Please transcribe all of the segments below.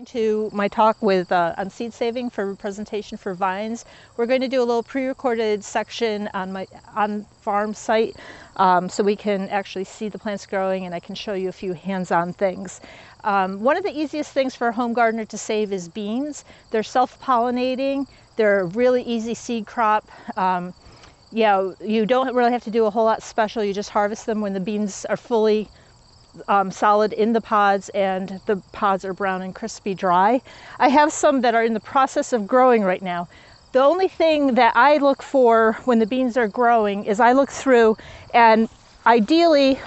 to my talk with on seed saving for presentation for vines. We're going to do a little pre-recorded section on my on-farm site so we can actually see the plants growing, and I can show you a few hands-on things. One of the easiest things for a home gardener to save is beans. They're self-pollinating. They're a really easy seed crop. You don't really have to do a whole lot special. You just harvest them when the beans are fully solid in the pods and the pods are brown and crispy dry. I have some that are in the process of growing right now. The only thing that I look for when the beans are growing is I look through, and ideally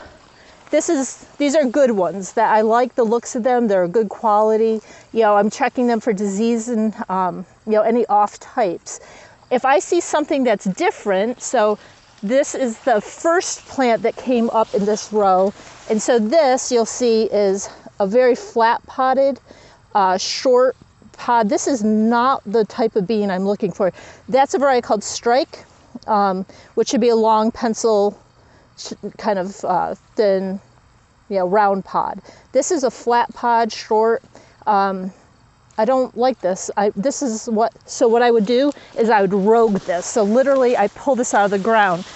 these are good ones that I like the looks of them. They're good quality. I'm checking them for disease and any off types. If I see something that's different, so this is the first plant that came up in this row. And so this, you'll see, is a very flat potted, short pod. This is not the type of bean I'm looking for. That's a variety called Strike, which should be a long pencil, kind of thin, round pod. This is a flat pod, short. I don't like this. So what I would do is I would rogue this. So literally I pull this out of the ground.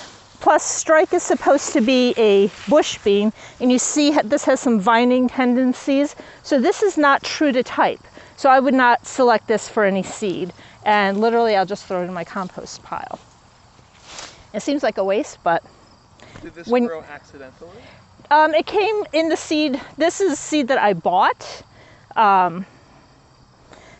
Plus, Strike is supposed to be a bush bean, and you see this has some vining tendencies. So this is not true to type. So I would not select this for any seed. And literally I'll just throw it in my compost pile. It seems like a waste, but... Did this grow accidentally? It came in the seed. This is seed that I bought.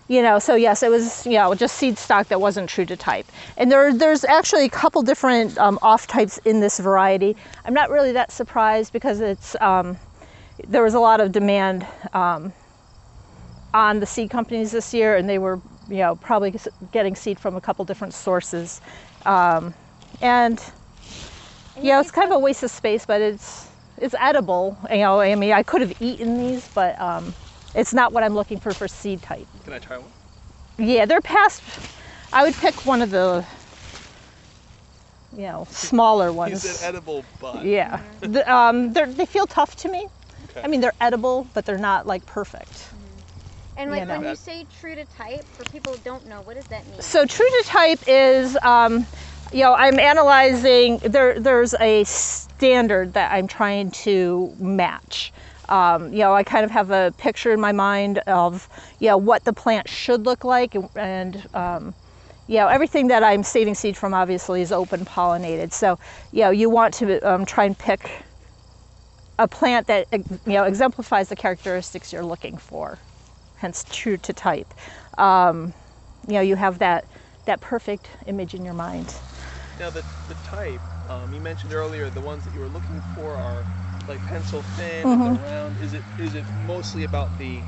So yes, it was, just seed stock that wasn't true to type. And there's actually a couple different off types in this variety. I'm not really that surprised because there was a lot of demand on the seed companies this year, and they were, probably getting seed from a couple different sources. It's kind of a waste of space, but it's edible. I could have eaten these, but it's not what I'm looking for seed type. Can I try one? Yeah, they're past. I would pick one of the, smaller ones. You said edible, but. Yeah, they feel tough to me. Okay. I mean, they're edible, but they're not like perfect. Mm-hmm. And when you say true to type, for people who don't know, what does that mean? So true to type is, I'm analyzing. There's a standard that I'm trying to match. I kind of have a picture in my mind of, what the plant should look like, and everything that I'm saving seed from obviously is open pollinated. So, you want to try and pick a plant that, exemplifies the characteristics you're looking for, hence true to type. You have that perfect image in your mind. Now the type, you mentioned earlier, the ones that you were looking for are like pencil thin, and round. Is it mostly about the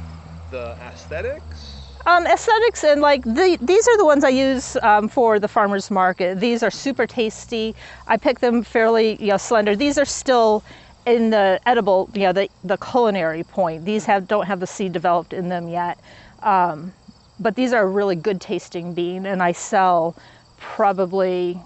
aesthetics? Aesthetics, and these are the ones I use for the farmer's market. These are super tasty. I pick them fairly slender. These are still in the edible, the culinary point. These don't have the seed developed in them yet. But these are a really good tasting bean, and I sell probably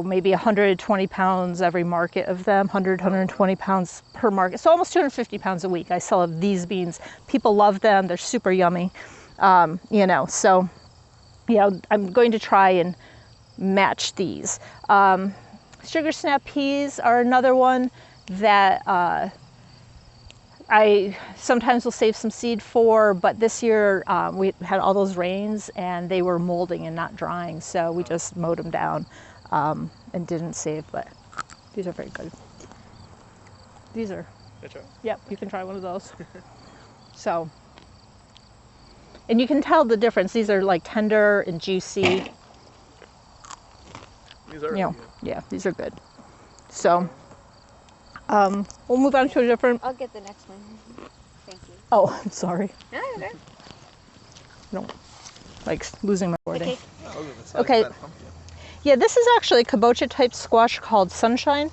maybe 120 pounds every market of them, 120 pounds per market. So almost 250 pounds a week I sell of these beans. People love them. They're super yummy. I'm going to try and match these. Sugar snap peas are another one that I sometimes will save some seed for, but this year we had all those rains and they were molding and not drying. So we just mowed them down. And didn't save, but these are very good. These are, yep, you can try one of those. So, and you can tell the difference. These are like tender and juicy. These are really good. Yeah, these are good. So, we'll move on to a different. I'll get the next one. Thank you. Oh, I'm sorry. No, okay. No, like losing my wording. Okay. Yeah, this is actually a kabocha type squash called Sunshine.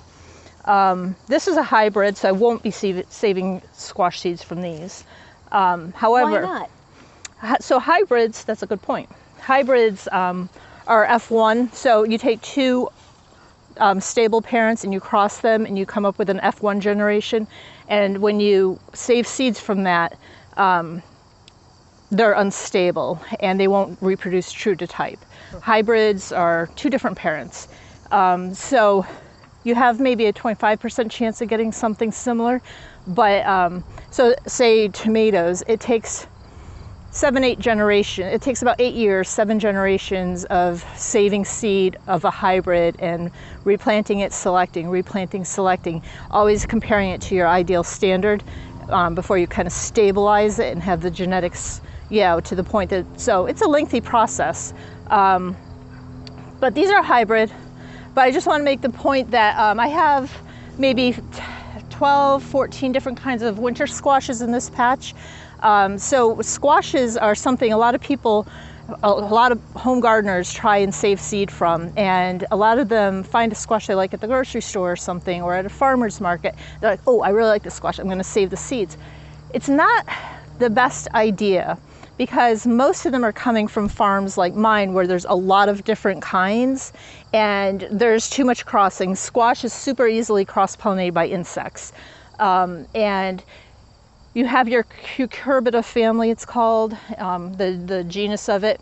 This is a hybrid, so I won't be saving squash seeds from these. However, why not? So hybrids, that's a good point. Hybrids are F1, so you take two stable parents and you cross them and you come up with an F1 generation. And when you save seeds from that, they're unstable and they won't reproduce true to type. Hybrids are two different parents. So you have maybe a 25% chance of getting something similar, but so say tomatoes, it takes 7-8 generations, it takes about 8 years, 7 generations of saving seed of a hybrid and replanting it, selecting, replanting, selecting, always comparing it to your ideal standard before you kind of stabilize it and have the genetics, to the point that, so it's a lengthy process. But these are hybrid, but I just want to make the point that I have maybe 12, 14 different kinds of winter squashes in this patch. So squashes are something a lot of people, a lot of home gardeners try and save seed from, and a lot of them find a squash they like at the grocery store or something, or at a farmer's market. They're like, oh, I really like this squash, I'm going to save the seeds. It's not the best idea, because most of them are coming from farms like mine where there's a lot of different kinds and there's too much crossing. Squash is super easily cross-pollinated by insects. And you have your cucurbita family, it's called, the genus of it.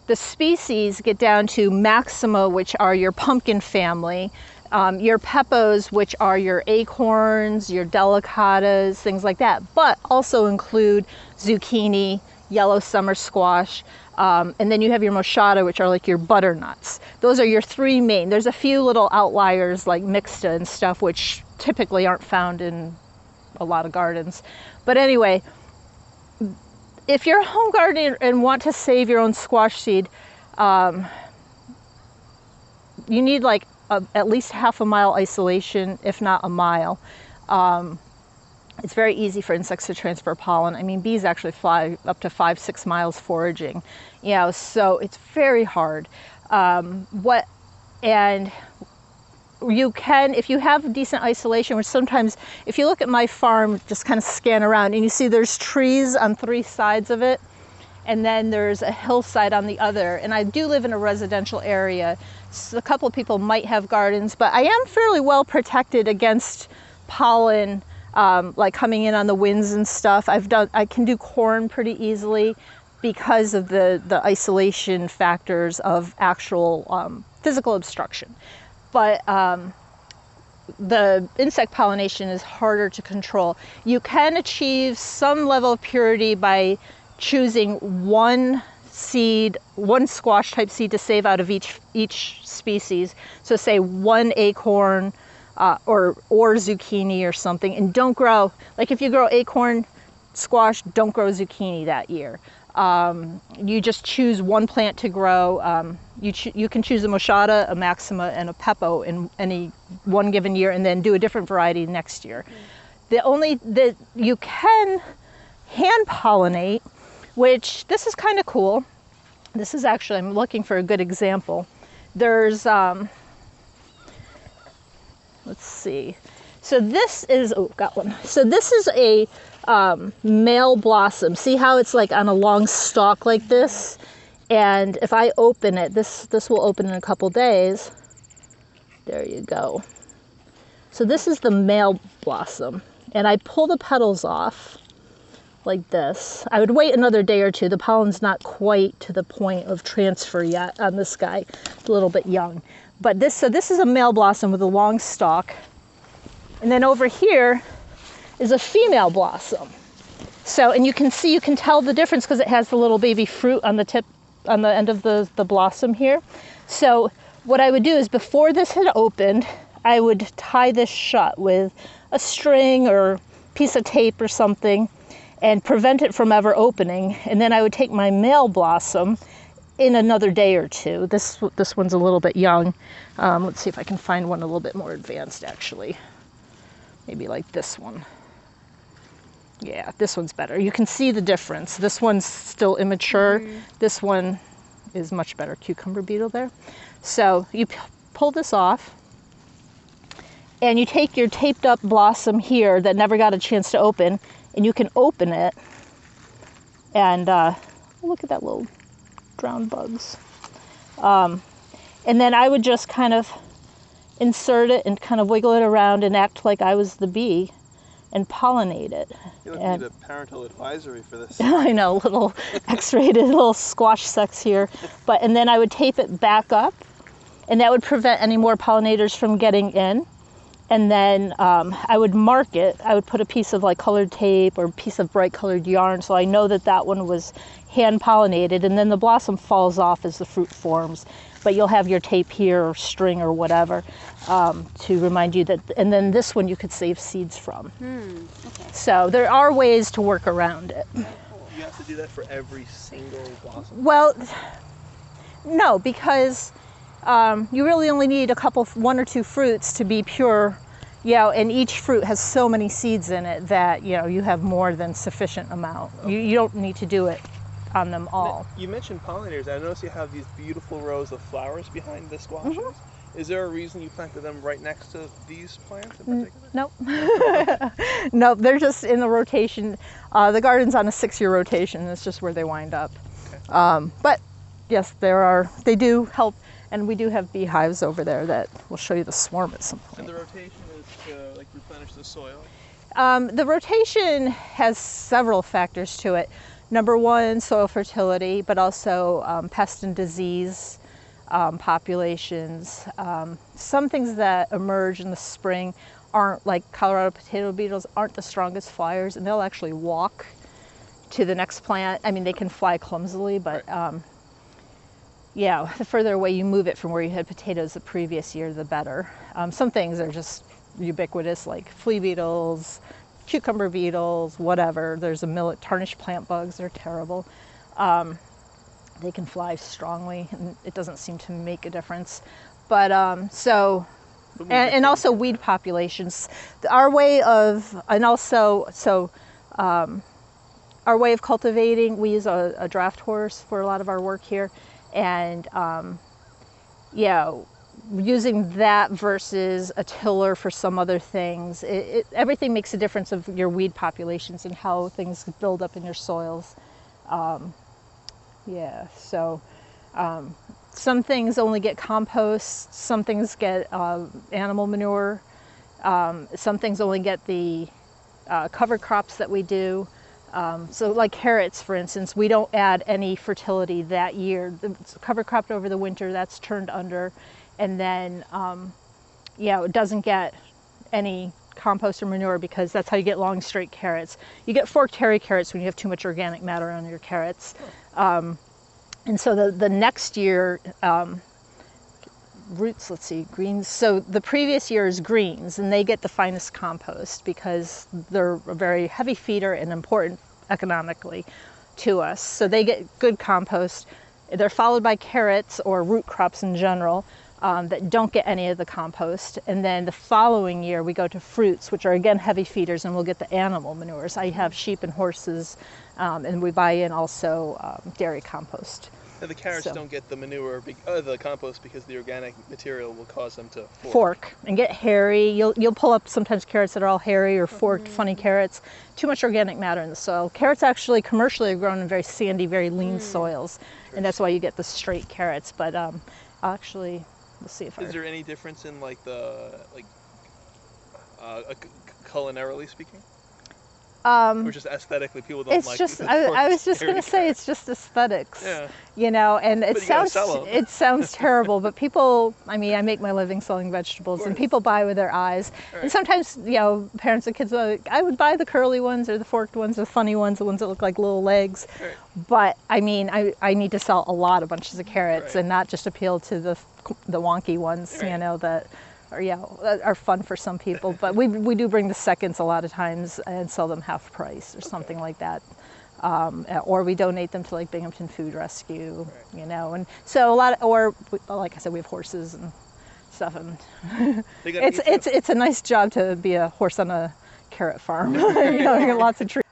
The species get down to maxima, which are your pumpkin family, your peppos, which are your acorns, your delicatas, things like that, but also include zucchini, yellow summer squash, and then you have your moschata, which are like your butternuts. Those are your three main. There's a few little outliers like mixta and stuff, which typically aren't found in a lot of gardens. But anyway, if you're a home gardener and want to save your own squash seed, you need like at least half a mile isolation, if not a mile. It's very easy for insects to transfer pollen. I mean, bees actually fly up to 5-6 miles foraging, so it's very hard. And you can, if you have decent isolation, which sometimes, if you look at my farm, just kind of scan around and you see there's trees on 3 sides of it, and then there's a hillside on the other. And I do live in a residential area, so a couple of people might have gardens, but I am fairly well protected against pollen, like coming in on the winds and stuff. I can do corn pretty easily because of the isolation factors of actual physical obstruction. But the insect pollination is harder to control. You can achieve some level of purity by choosing one seed, one squash type seed to save out of each species. So say one acorn, or zucchini or something, and don't grow, like if you grow acorn squash, don't grow zucchini that year. You just choose one plant to grow. You can choose a moschata, a maxima, and a peppo in any one given year, and then do a different variety next year. That you can hand pollinate, which this is kind of cool. This is actually, I'm looking for a good example. There's let's see. So this is, got one. So this is a male blossom. See how it's like on a long stalk like this? And if I open it, this will open in a couple days. There you go. So this is the male blossom. And I pull the petals off like this. I would wait another day or two. The pollen's not quite to the point of transfer yet on this guy. It's a little bit young. But this is a male blossom with a long stalk. And then over here is a female blossom. So, and you can tell the difference because it has the little baby fruit on the tip, on the end of the blossom here. So what I would do is, before this had opened, I would tie this shut with a string or piece of tape or something and prevent it from ever opening. And then I would take my male blossom in another day or two. This one's a little bit young. Let's see if I can find one a little bit more advanced, actually. Maybe like this one. Yeah, this one's better. You can see the difference. This one's still immature. Mm-hmm. This one is much better. Cucumber beetle there. So you pull this off, and you take your taped up blossom here that never got a chance to open, and you can open it, and look at that little drowned bugs. And then I would just kind of insert it and kind of wiggle it around and act like I was the bee and pollinate it. You don't And need a parental advisory for this. I know, little X-rated little squash sex here. And then I would tape it back up, and that would prevent any more pollinators from getting in. And then I would mark it. I would put a piece of like colored tape or a piece of bright colored yarn so I know that that one was hand pollinated, and then the blossom falls off as the fruit forms. But you'll have your tape here or string or whatever to remind you that, and then this one you could save seeds from. Okay. So there are ways to work around it. You have to do that for every single blossom? Well, no, because you really only need one or two fruits to be pure, and each fruit has so many seeds in it that, you have more than sufficient amount. Okay. You don't need to do it on them all. You mentioned pollinators. I noticed you have these beautiful rows of flowers behind the squashes. Mm-hmm. Is there a reason you planted them right next to these plants in particular? Nope. Nope, they're just in the rotation. The garden's on a 6-year rotation. That's just where they wind up. Okay. But yes, they do help. And we do have beehives over there that will show you the swarm at some point. And the rotation is to replenish the soil? The rotation has several factors to it. Number one, soil fertility, but also pest and disease populations. Some things that emerge in the spring aren't, like Colorado potato beetles, aren't the strongest flyers, and they'll actually walk to the next plant. I mean, they can fly clumsily, but the further away you move it from where you had potatoes the previous year, the better. Some things are just ubiquitous, like flea beetles, cucumber beetles, whatever. There's tarnished plant bugs. They're terrible. They can fly strongly, and it doesn't seem to make a difference. But and also weed populations. Our way of cultivating, we use a draft horse for a lot of our work here. And using that versus a tiller for some other things, everything makes a difference of your weed populations and how things build up in your soils. Some things only get compost, some things get animal manure, some things only get the cover crops that we do. So like carrots, for instance, we don't add any fertility that year. It's cover cropped over the winter, that's turned under, and then it doesn't get any compost or manure because that's how you get long straight carrots. You get forked hairy carrots when you have too much organic matter on your carrots. And so the next year, greens. So the previous year is greens, and they get the finest compost because they're a very heavy feeder and important economically to us. So they get good compost. They're followed by carrots or root crops in general that don't get any of the compost. And then the following year we go to fruits, which are again heavy feeders, and we'll get the animal manures. I have sheep and horses, and we buy in also dairy compost. And the carrots don't get the manure, the compost, because the organic material will cause them to fork and get hairy. You'll pull up sometimes carrots that are all hairy or forked, funny carrots. Too much organic matter in the soil. Carrots actually commercially are grown in very sandy, very lean soils, and that's why you get the straight carrots. But actually, we'll see if Is there any difference in culinarily speaking? Or just aesthetically, people don't like it. I was just going to say, it's just aesthetics. Yeah. And it sounds terrible, but people, I make my living selling vegetables, and people buy with their eyes. Right. And sometimes, parents and kids are like, I would buy the curly ones or the forked ones, the funny ones, the ones that look like little legs. Right. But I need to sell a bunches of carrots and not just appeal to the wonky ones, that are fun for some people. But we do bring the seconds a lot of times and sell them half price or something like that. Or we donate them to Binghamton Food Rescue, and so like I said, we have horses and stuff, and it's a nice job to be a horse on a carrot farm. You get lots of trees.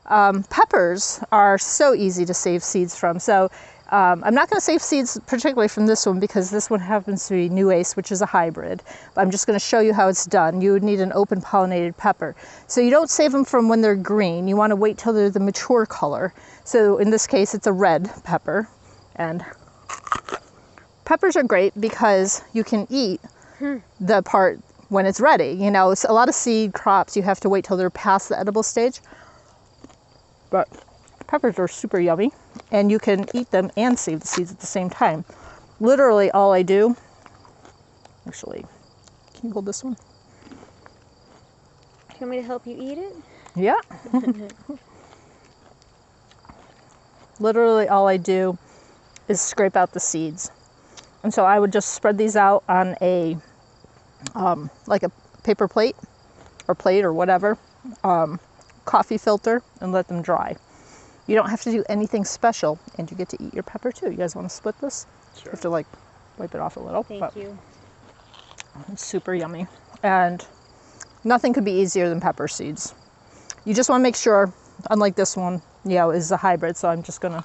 Peppers are so easy to save seeds from. So I'm not going to save seeds particularly from this one because this one happens to be New Ace, which is a hybrid. But I'm just going to show you how it's done. You would need an open pollinated pepper. So you don't save them from when they're green. You want to wait till they're the mature color. So in this case, it's a red pepper. And peppers are great because you can eat the part when it's ready. You know, it's a lot of seed crops, you have to wait till they're past the edible stage. But peppers are super yummy, and you can eat them and save the seeds at the same time. Literally all I do, actually, can you hold this one? Do you want me to help you eat it? Yeah. Literally all I do is scrape out the seeds. And so I would just spread these out on a, like a paper plate or whatever, coffee filter, and let them dry. You don't have to do anything special, and you get to eat your pepper too. You guys want to split this? Sure. You have to like wipe it off a little. Thank you. It's super yummy. And nothing could be easier than pepper seeds. You just want to make sure, unlike this one, you know, is a hybrid, so I'm just going to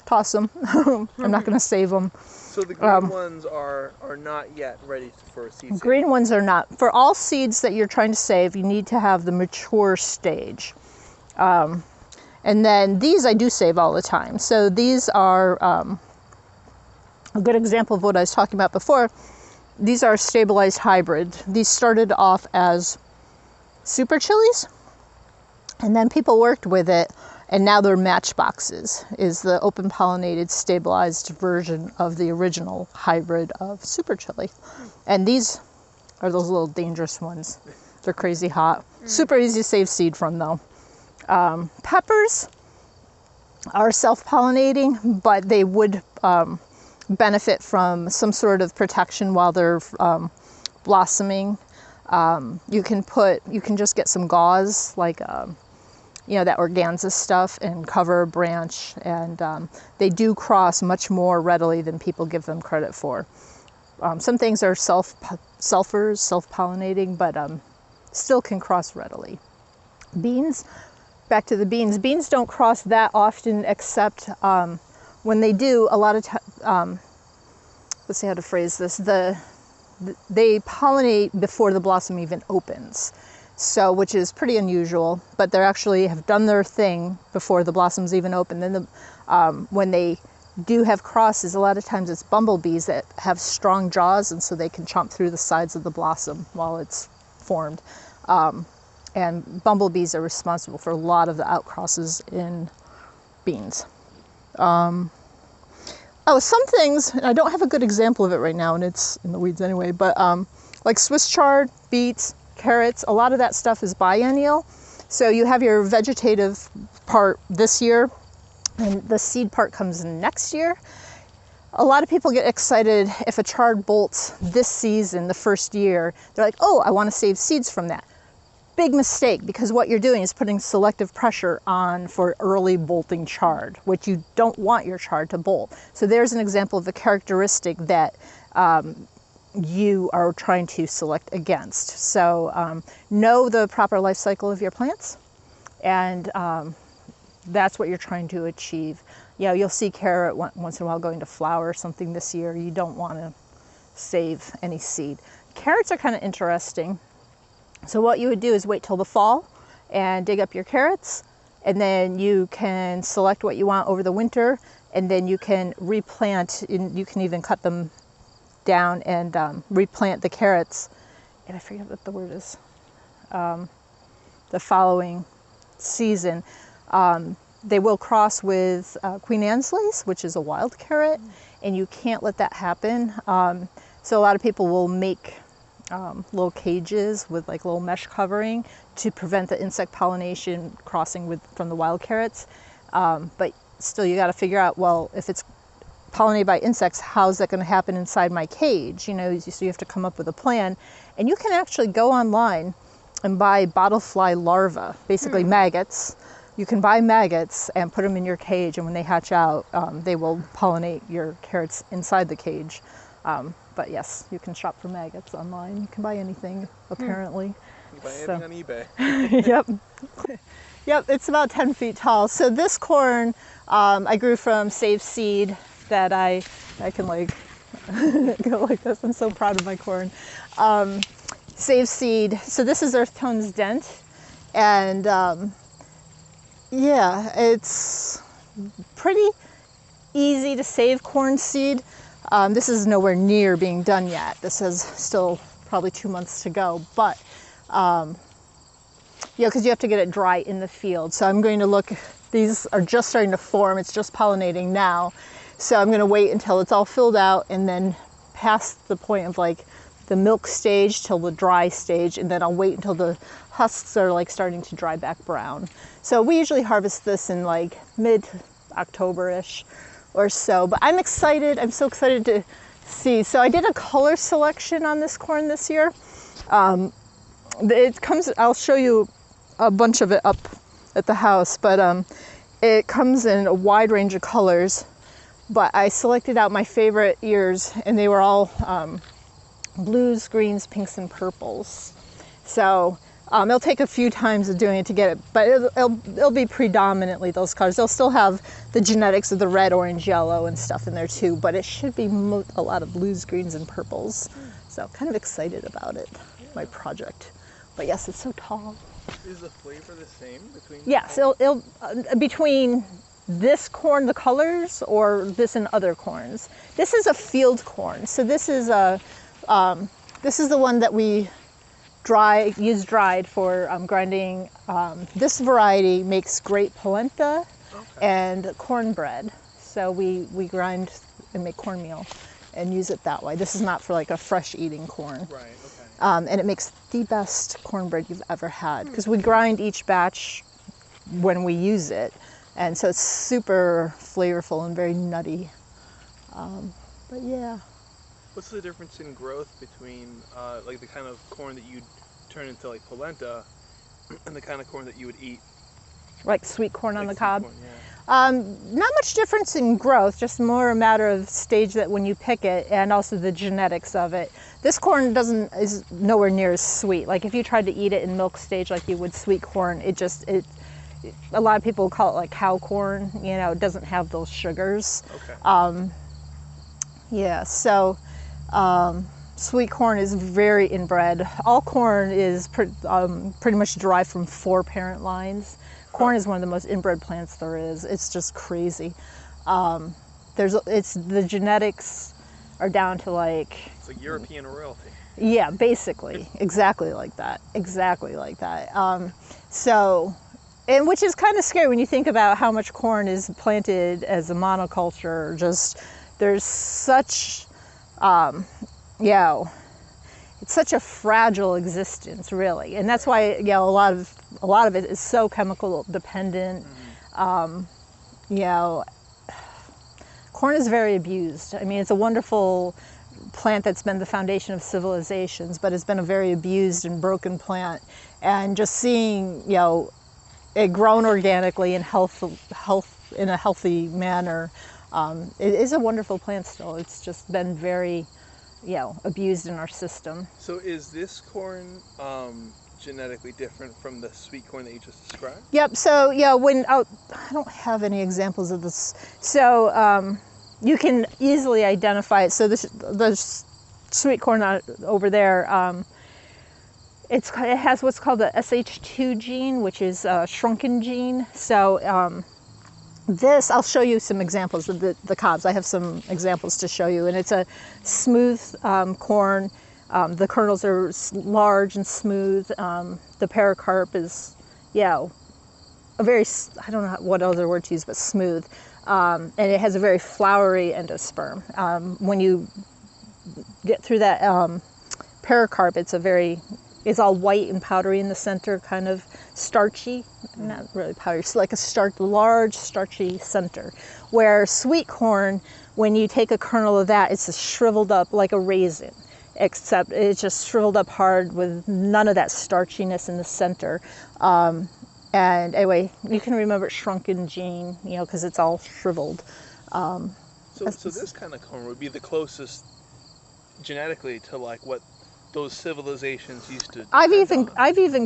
toss them. I'm not going to save them. So the green ones are not yet ready for seed saving? Green ones are not. For all seeds that you're trying to save, you need to have the mature stage. And then these I do save all the time. So these are a good example of what I was talking about before. These are stabilized hybrid. These started off as super chilies, and then people worked with it, and now they're matchboxes, is the open pollinated stabilized version of the original hybrid of super chili. And these are those little dangerous ones. They're crazy hot. Super easy to save seed from though. Peppers are self-pollinating, but they would benefit from some sort of protection while they're blossoming. You can just get some gauze, like you know, that organza stuff, and cover a branch, and they do cross much more readily than people give them credit for. Some things are self-pollinating, but still can cross readily. Beans. Back to the beans. Beans don't cross that often, except when they do, a lot of let's see how to phrase this. They pollinate before the blossom even opens, so which is pretty unusual. But they actually have done their thing before the blossoms even open. Then when they do have crosses, a lot of times it's bumblebees that have strong jaws, and so they can chomp through the sides of the blossom while it's formed. And bumblebees are responsible for a lot of the outcrosses in beans. Some things, I don't have a good example of it right now, and it's in the weeds anyway, but like Swiss chard, beets, carrots, a lot of that stuff is biennial. So you have your vegetative part this year, and the seed part comes next year. A lot of people get excited if a chard bolts this season, the first year. They're like, oh, I want to save seeds from that. Big mistake, because what you're doing is putting selective pressure on for early bolting chard, which you don't want your chard to bolt. So there's an example of a characteristic that you are trying to select against. So know the proper life cycle of your plants, and that's what you're trying to achieve. Yeah, you'll see carrot once in a while going to flower or something this year. You don't want to save any seed. Carrots are kind of interesting. So what you would do is wait till the fall and dig up your carrots, and then you can select what you want over the winter, and then you can replant, and you can even cut them down and replant the carrots, and I forget what the word is, the following season. They will cross with Queen Anne's lace, which is a wild carrot, and you can't let that happen. So a lot of people will make little cages with like little mesh covering to prevent the insect pollination crossing from the wild carrots. But still, you got to figure out, well, if it's pollinated by insects, how's that going to happen inside my cage? You know, so you have to come up with a plan. And you can actually go online and buy bottlefly larvae, basically maggots. You can buy maggots and put them in your cage, and when they hatch out, they will pollinate your carrots inside the cage. But yes, you can shop for maggots online. You can buy anything, apparently. You buy anything on eBay. Yep. Yep, it's about 10 feet tall. So this corn I grew from saved seed that I can like go like this. I'm so proud of my corn. Saved seed. So this is Earth Tone's Dent. And yeah, it's pretty easy to save corn seed. This is nowhere near being done yet. This has still probably 2 months to go. But because you have to get it dry in the field. So I'm going to look, these are just starting to form, it's just pollinating now. So I'm going to wait until it's all filled out and then past the point of like the milk stage till the dry stage, and then I'll wait until the husks are like starting to dry back brown. So we usually harvest this in like mid-October-ish or so, but I'm excited. I'm so excited to see. So I did a color selection on this corn this year. It comes, I'll show you a bunch of it up at the house, but it comes in a wide range of colors. But I selected out my favorite ears, and they were all blues, greens, pinks, and purples. So it'll take a few times of doing it to get it, but it'll be predominantly those colors. They'll still have the genetics of the red, orange, yellow, and stuff in there too, but it should be a lot of blues, greens, and purples. So kind of excited about it, my project. But yes, it's so tall. Is the flavor the same between? Yes, it'll between this corn, the colors, or this and other corns. This is a field corn, so this is the one that we use dried for grinding. This variety makes great polenta and cornbread. So we grind and make cornmeal and use it that way. This is not for like a fresh eating corn. Right. Okay. And it makes the best cornbread you've ever had because we grind each batch when we use it. And so it's super flavorful and very nutty. But yeah. What's the difference in growth between like the kind of corn that you'd turn into like polenta and the kind of corn that you would eat? Like sweet corn on the cob? Corn, yeah. Not much difference in growth, just more a matter of stage that when you pick it and also the genetics of it. This corn is nowhere near as sweet. Like if you tried to eat it in milk stage like you would sweet corn, a lot of people call it like cow corn, it doesn't have those sugars. Okay. Yeah, so sweet corn is very inbred. All corn is pretty much derived from 4 parent lines. Corn is one of the most inbred plants there is. It's just crazy. The genetics are down to like... It's like European royalty. Yeah, basically. Exactly like that. Exactly like that. And which is kind of scary when you think about how much corn is planted as a monoculture. Just there's such, it's such a fragile existence, really, and that's why a lot of it is so chemical dependent. Corn is very abused. I mean, it's a wonderful plant that's been the foundation of civilizations, but it's been a very abused and broken plant. And just seeing, it grown organically in in a healthy manner. It is a wonderful plant still. It's just been very, abused in our system. So is this corn genetically different from the sweet corn that you just described? Yep. So I don't have any examples of this. So you can easily identify it. So the sweet corn over there. It has what's called the SH2 gene, which is a shrunken gene. So I'll show you some examples of the cobs. I have some examples to show you, and it's a smooth corn. The kernels are large and smooth. The pericarp is, a very, I don't know what other word to use, but smooth. And it has a very flowery endosperm. When you get through that pericarp, it's all white and powdery in the center, kind of starchy, not really powdery, it's like a large starchy center. Where sweet corn, when you take a kernel of that, it's shriveled up like a raisin, except it's just shriveled up hard with none of that starchiness in the center. And anyway, you can remember it's shrunken gene, because it's all shriveled. So this kind of corn would be the closest genetically to like what those civilizations used to. I've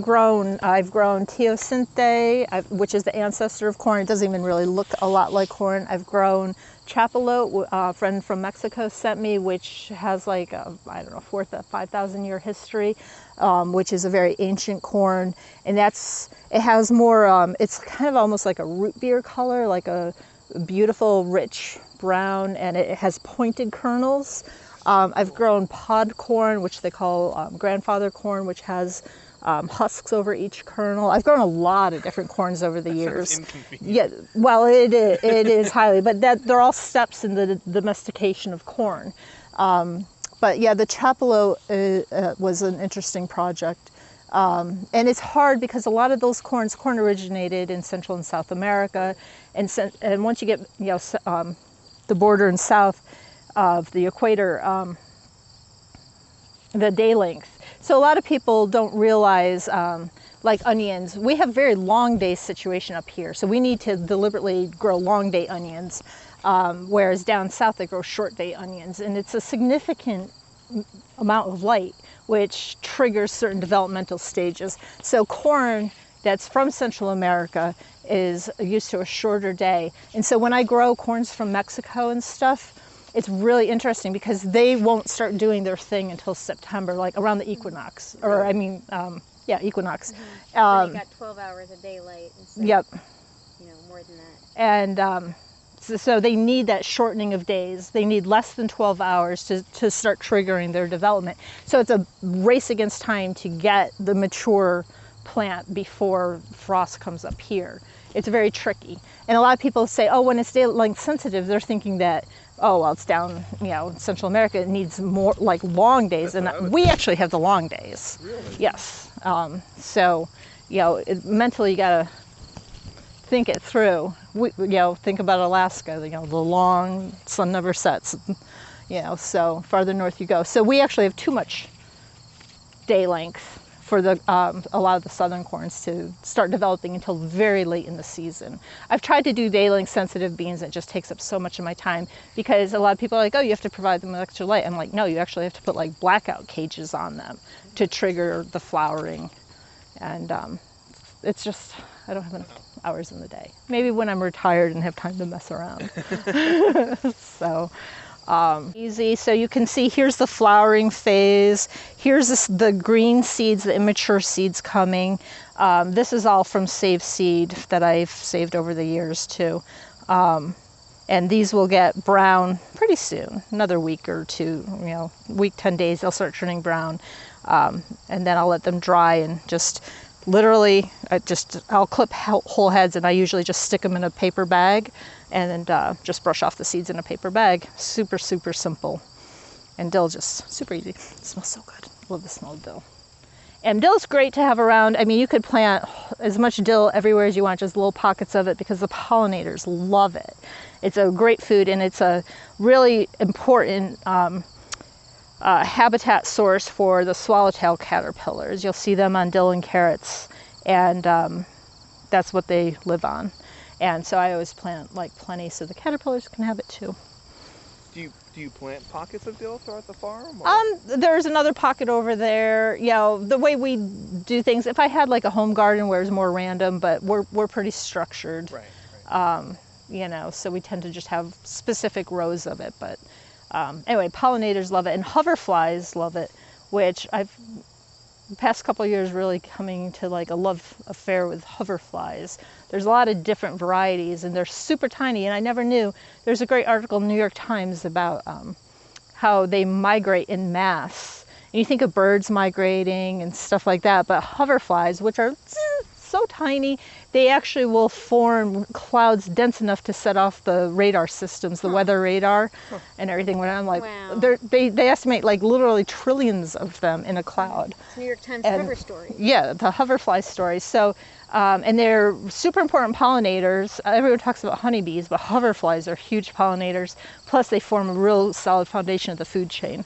grown teosinte, which is the ancestor of corn. It doesn't even really look a lot like corn. I've grown chapalote, a friend from Mexico sent me, which has like a, 5,000 year history, which is a very ancient corn, and it has more. It's kind of almost like a root beer color, like a beautiful rich brown, and it has pointed kernels. I've grown pod corn, which they call grandfather corn, which has husks over each kernel. I've grown a lot of different corns over the years. Yeah, well, it is highly, but they're all steps in the domestication of corn. But yeah, the chapello was an interesting project. And it's hard because a lot of those corn originated in Central and South America, and once you get the border and south of the equator, the day length. So a lot of people don't realize, like onions, we have very long day situation up here, so we need to deliberately grow long day onions, whereas down south they grow short day onions, and it's a significant amount of light which triggers certain developmental stages. So corn that's from Central America is used to a shorter day. And so when I grow corns from Mexico and stuff, it's really interesting because they won't start doing their thing until September, like around the equinox, or I mean, equinox. So they got 12 hours of daylight instead Yep. of, more than that. And so they need that shortening of days. They need less than 12 hours to start triggering their development. So it's a race against time to get the mature plant before frost comes up here. It's very tricky. And a lot of people say, oh, when it's daylight sensitive, they're thinking that, oh, well, it's down, in Central America, it needs more like long days. And we actually have the long days. Really? Yes. So, mentally you gotta think it through. Think about Alaska, the long sun never sets, so farther north you go. So we actually have too much day length for a lot of the southern corns to start developing until very late in the season. I've tried to do day length sensitive beans, and it just takes up so much of my time because a lot of people are like, oh, you have to provide them with extra light. I'm like, no, you actually have to put like blackout cages on them to trigger the flowering. And it's just, I don't have enough hours in the day. Maybe when I'm retired and have time to mess around. So easy. So you can see here's the flowering phase. Here's the green seeds, the immature seeds coming. This is all from saved seed that I've saved over the years too. And these will get brown pretty soon, another week or two, week, 10 days, they'll start turning brown. And then I'll let them dry and just literally, I'll clip whole heads, and I usually just stick them in a paper bag and just brush off the seeds in a paper bag. Super, super simple. And dill, just super easy. It smells so good. Love the smell of dill. And dill's great to have around. I mean, you could plant as much dill everywhere as you want, just little pockets of it, because the pollinators love it. It's a great food, and it's a really important habitat source for the swallowtail caterpillars. You'll see them on dill and carrots, and that's what they live on. And so I always plant like plenty so the caterpillars can have it too. Do you plant pockets of dill throughout the farm? There's another pocket over there. The way we do things, if I had like a home garden where it's more random, but we're pretty structured. Right. So we tend to just have specific rows of it. But anyway, pollinators love it, and hoverflies love it, which I've the past couple of years really coming to like a love affair with hoverflies. There's a lot of different varieties, and they're super tiny, and I never knew. There's a great article in the New York Times about how they migrate in mass. And you think of birds migrating and stuff like that, but hoverflies, which are so tiny, they actually will form clouds dense enough to set off the radar systems, the weather radar and everything. When I'm like, wow. they estimate like literally trillions of them in a cloud. It's New York Times cover story. Yeah, the hoverfly story. So, and they're super important pollinators. Everyone talks about honeybees, but hoverflies are huge pollinators. Plus they form a real solid foundation of the food chain,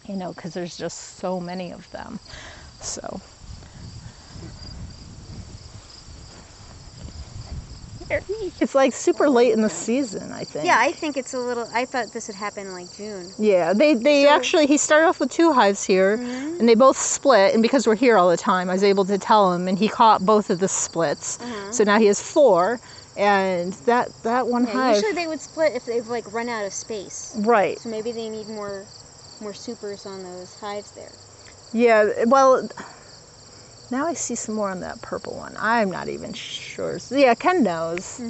because there's just so many of them. So. It's like super late in the season, I think. Yeah, I think it's a little, I thought this would happen like June. Yeah, they actually, he started off with 2 hives here, and they both split, and because we're here all the time, I was able to tell him, and he caught both of the splits. So now he has 4, and that one hive. Usually they would split if they've like run out of space. Right. So maybe they need more supers on those hives there. Yeah, well, now I see some more on that purple one. I'm not even sure. So, yeah, Ken knows.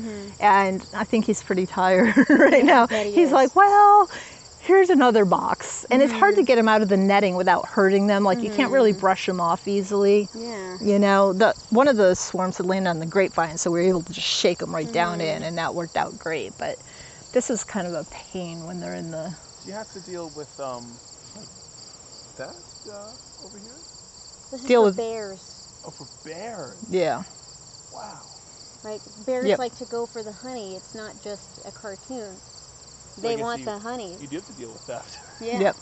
And I think he's pretty tired right now. He's like, well, here's another box. And it's hard to get them out of the netting without hurting them. Like you can't really brush them off easily. Yeah. You know, one of the swarms had landed on the grapevine, so we were able to just shake them right down in, and that worked out great. But this is kind of a pain when they're in the... Do you have to deal with like that over here? This is Deal for with- bears. Oh, for bears. Yeah. Wow. Like bears Yep. like to go for the honey. It's not just a cartoon. So I They guess want the honey. You do have to deal with that. Yeah. Yep.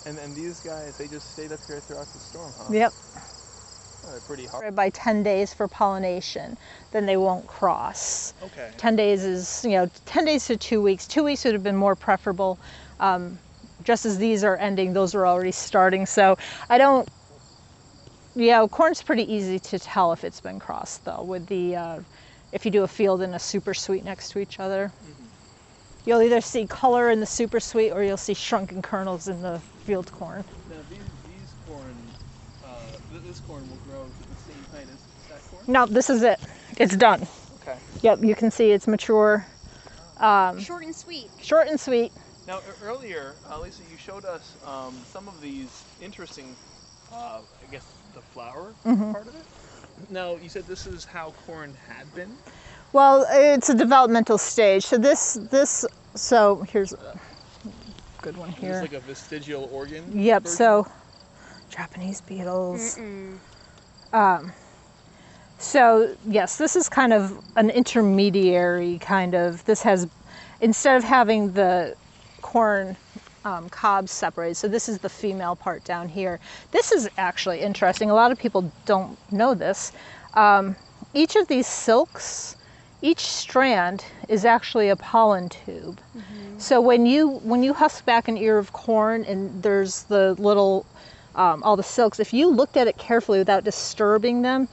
And these guys, they just stayed up here throughout the storm, huh? Yep. Oh, they're pretty hard. By 10 days for pollination, then they won't cross. Okay. 10 days is, 10 days to 2 weeks. 2 weeks would have been more preferable. Just as these are ending, those are already starting. So I don't, corn's pretty easy to tell if it's been crossed though, with the, if you do a field and a super sweet next to each other. You'll either see color in the super sweet or you'll see shrunken kernels in the field corn. Now these corn, this corn will grow to the same height as that corn? No, this is it. It's done. Okay. Yep, you can see it's mature. Short and sweet. Short and sweet. Now earlier, Lisa, you showed us some of these interesting, I guess the flower part of it. Now you said this is how corn had been? Well, it's a developmental stage. So so here's a good one here. It's like a vestigial organ? Yep, version? so Japanese beetles. So yes, this is kind of an intermediary kind of, this has, instead of having the corn cobs separated, so this is the female part down here. This is actually interesting. A lot of people don't know this. Each of these silks, each strand is actually a pollen tube. So when you husk back an ear of corn and there's the little, all the silks, if you looked at it carefully without disturbing them,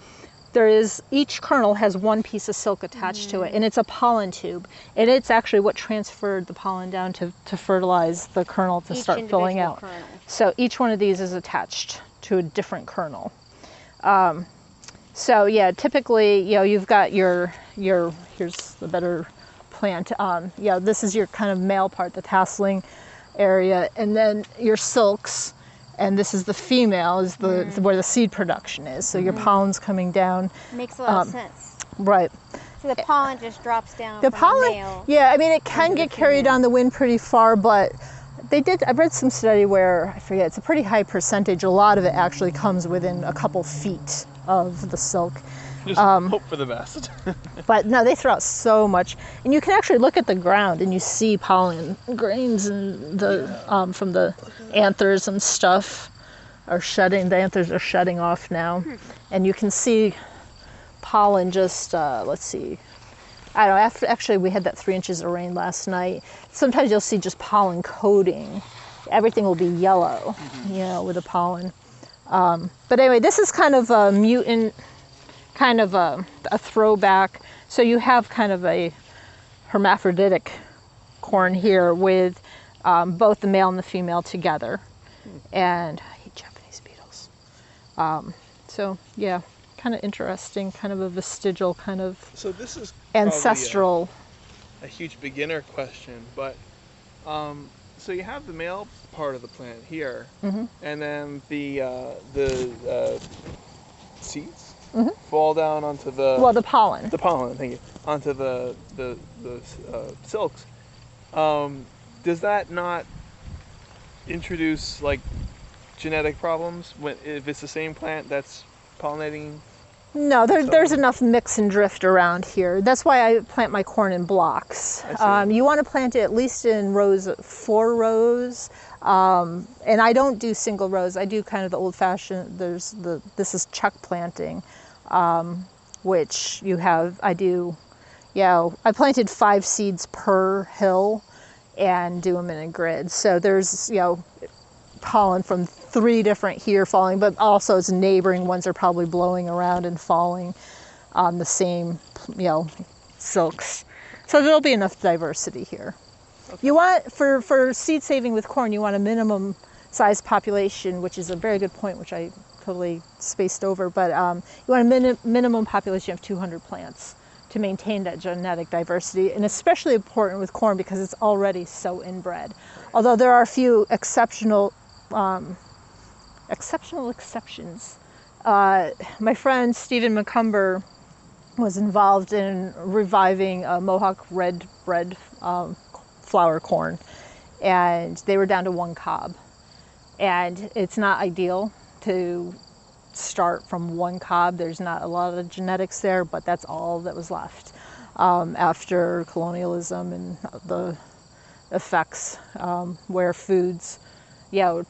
each kernel has one piece of silk attached to it, and it's a pollen tube. And it's actually what transferred the pollen down to fertilize the kernel to start filling out. Kernel. So each one of these is attached to a different kernel. So yeah, typically, you've got your here's the better plant. This is your kind of male part, the tasseling area, and then your silks, and this is the female, is where the seed production is. So your pollen's coming down. Makes a lot of sense. Right. So the pollen just drops down The from pollen, the male. yeah, I mean, it can into the get carried female. on the wind pretty far, but I read some study where, I forget, it's a pretty high percentage. A lot of it actually comes within a couple feet of the silk. Just hope for the best. But no, they throw out so much, and you can actually look at the ground and you see pollen grains and from the anthers and stuff are shedding. The anthers are shedding off now, and you can see pollen just. Let's see. I don't know. Actually, we had that 3 inches of rain last night. Sometimes you'll see just pollen coating. Everything will be yellow, with the pollen. But anyway, this is kind of a mutant. Kind of a throwback. So you have kind of a hermaphroditic corn here with both the male and the female together. And I hate Japanese beetles. So yeah, kind of interesting, kind of a vestigial, kind of So this is ancestral. A huge beginner question, but so you have the male part of the plant here, and then the seeds fall down onto the pollen. The pollen, thank you, onto the silks. Does that not introduce like genetic problems if it's the same plant that's pollinating? No, there's enough mix and drift around here. That's why I plant my corn in blocks. You want to plant it at least in rows, 4 rows. And I don't do single rows. I do kind of the old-fashioned. This is chuck planting, which I planted 5 seeds per hill, and do them in a grid. So there's pollen from 3 different here falling, but also its neighboring ones are probably blowing around and falling on the same silks. So there'll be enough diversity here. Okay. You want, for seed saving with corn, you want a minimum size population, which is a very good point, which I totally spaced over, but you want a minimum population of 200 plants to maintain that genetic diversity, and especially important with corn because it's already so inbred. Although there are a few exceptional exceptions. My friend Stephen McCumber was involved in reviving Mohawk red bread flour corn, and they were down to 1 cob. And it's not ideal to start from 1 cob. There's not a lot of genetics there, but that's all that was left after colonialism and the effects where foods,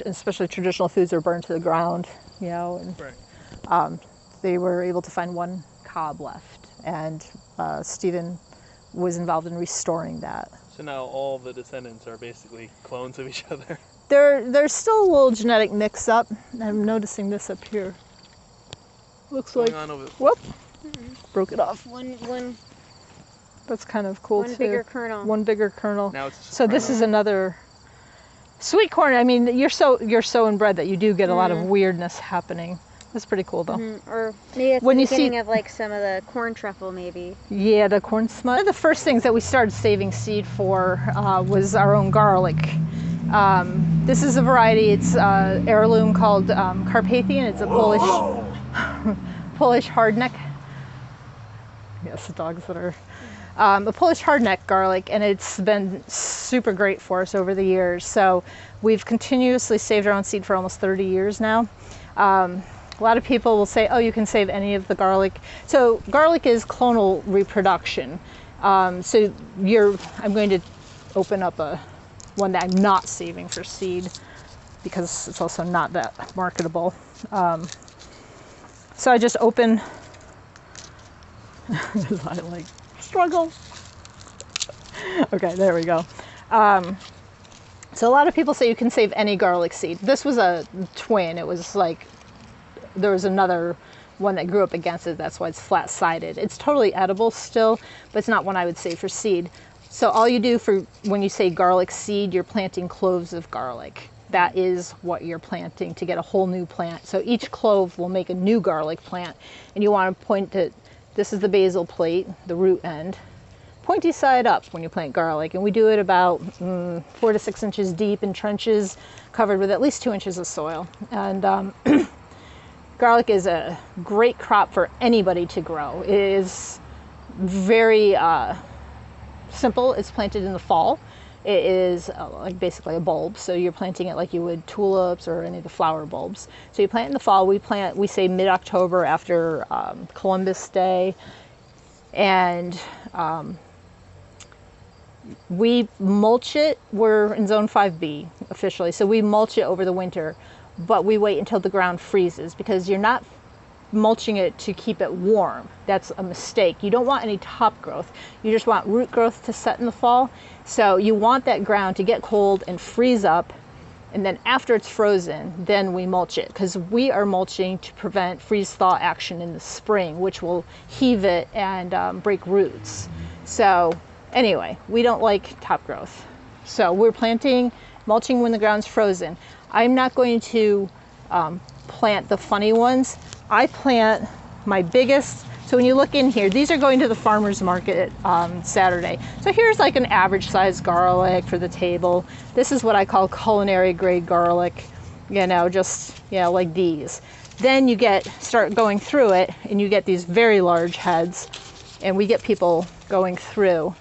especially traditional foods, are burned to the ground, and Right. they were able to find 1 cob left, and Stephen was involved in restoring that. So now all the descendants are basically clones of each other. There's still a little genetic mix-up. I'm noticing this up here. Looks like, whoop, broke it off. One That's kind of cool too. bigger kernel. 1 bigger kernel. Now it's So this is another sweet corn. I mean, you're so inbred that you do get a lot of weirdness happening. That's pretty cool though. Or maybe it's When the you see- beginning of like some of the corn truffle maybe. Yeah, the corn smut. One of the first things that we started saving seed for was our own garlic. This is a variety. It's heirloom called Carpathian. It's a Polish hardneck. Yes, the dogs that are a Polish hardneck garlic, and it's been super great for us over the years. So we've continuously saved our own seed for almost 30 years now. A lot of people will say, oh, you can save any of the garlic. So garlic is clonal reproduction. I'm going to open up one that I'm not saving for seed because it's also not that marketable. So I just open, I like struggle. Okay, there we go. So a lot of people say you can save any garlic seed. This was a twin. It was like, there was another one that grew up against it. That's why it's flat-sided. It's totally edible still, but it's not one I would save for seed. So all you do when you say garlic seed, you're planting cloves of garlic. That is what you're planting to get a whole new plant. So each clove will make a new garlic plant, and you want to point to, this is the basal plate, the root end, pointy side up when you plant garlic. And we do it about 4 to 6 inches deep in trenches covered with at least 2 inches of soil. And garlic is a great crop for anybody to grow. It is very simple. It's planted in the fall. It is like basically a bulb, so you're planting it like you would tulips or any of the flower bulbs. So you plant in the fall. We say mid-October after Columbus Day, and we mulch it. We're in Zone 5B officially, so we mulch it over the winter. But we wait until the ground freezes because you're not mulching it to keep it warm. That's a mistake. You don't want any top growth. You just want root growth to set in the fall. So you want that ground to get cold and freeze up, and then after it's frozen, then we mulch it, because we are mulching to prevent freeze-thaw action in the spring, which will heave it and break roots. So anyway, we don't like top growth. So we're mulching when the ground's frozen. I'm not going to plant the funny ones. I plant my biggest. So when you look in here, these are going to the farmer's market Saturday. So here's like an average size garlic for the table. This is what I call culinary grade garlic, like these. Then you start going through it, and you get these very large heads, and we get people going through.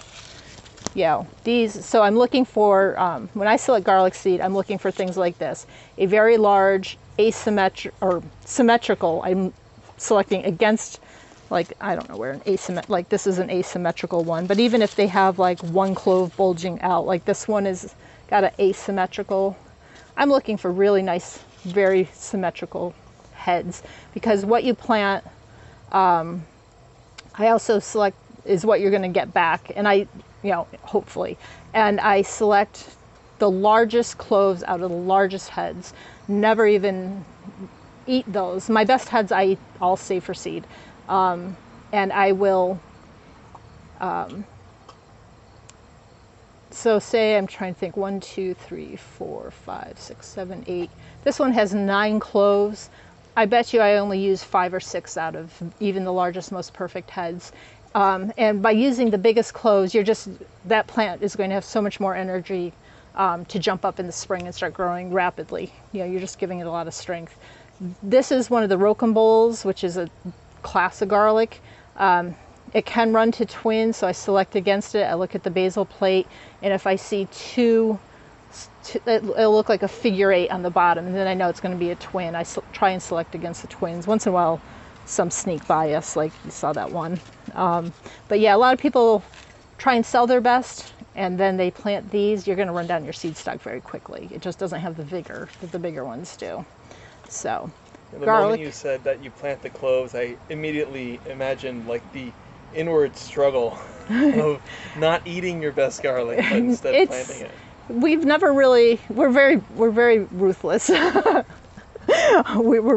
These. So I'm looking for, when I select garlic seed, I'm looking for things like this. A very large symmetrical. I'm selecting against, I don't know where like this is an asymmetrical one, but even if they have like one clove bulging out, like this one is got an asymmetrical, I'm looking for really nice, very symmetrical heads, because what you plant, I also select is what you're going to get back, and hopefully. And I select the largest cloves out of the largest heads. Never even eat those. My best heads I'll save for seed. And I will, so say I'm trying to think, 1, 2, 3, 4, 5, 6, 7, 8. This one has 9 cloves. I bet you I only use 5 or 6 out of even the largest, most perfect heads. And by using the biggest cloves, that plant is going to have so much more energy to jump up in the spring and start growing rapidly. You're just giving it a lot of strength. This is one of the rocamboles, which is a class of garlic. It can run to twins, so I select against it. I look at the basal plate, and if I see two, it'll look like a figure 8 on the bottom, and then I know it's going to be a twin. I try and select against the twins. Once in a while, some sneak by us, like you saw that one. But yeah, a lot of people try and sell their best, and then they plant these. You're going to run down your seed stock very quickly. It just doesn't have the vigor that the bigger ones do. So, the garlic. moment you said that you plant the cloves, I immediately imagined like the inward struggle of not eating your best garlic, but instead planting it. We've never really. We're very ruthless. We're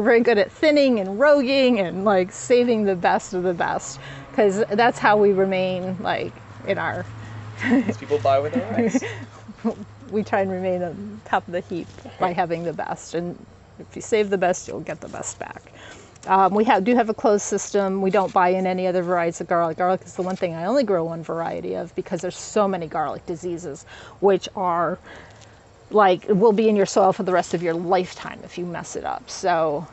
very good at thinning and roguing and like saving the best of the best, because that's how we remain like in our. Because people buy with their eyes. We try and remain on top of the heap by having the best, and if you save the best, you'll get the best back. We do have a closed system. We don't buy in any other varieties of garlic. Garlic is the one thing I only grow one variety of, because there's so many garlic diseases, which are like will be in your soil for the rest of your lifetime if you mess it up. So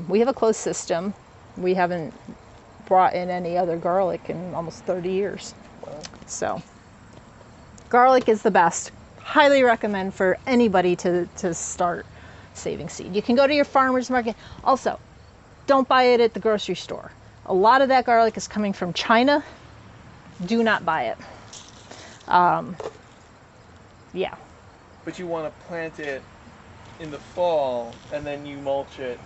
we have a closed system. We haven't brought in any other garlic in almost 30 years. Wow. So garlic is the best. Highly recommend for anybody to start saving seed. You can go to your farmer's market. Also, don't buy it at the grocery store. A lot of that garlic is coming from China. Do not buy it. Yeah. But you want to plant it in the fall, and then you mulch it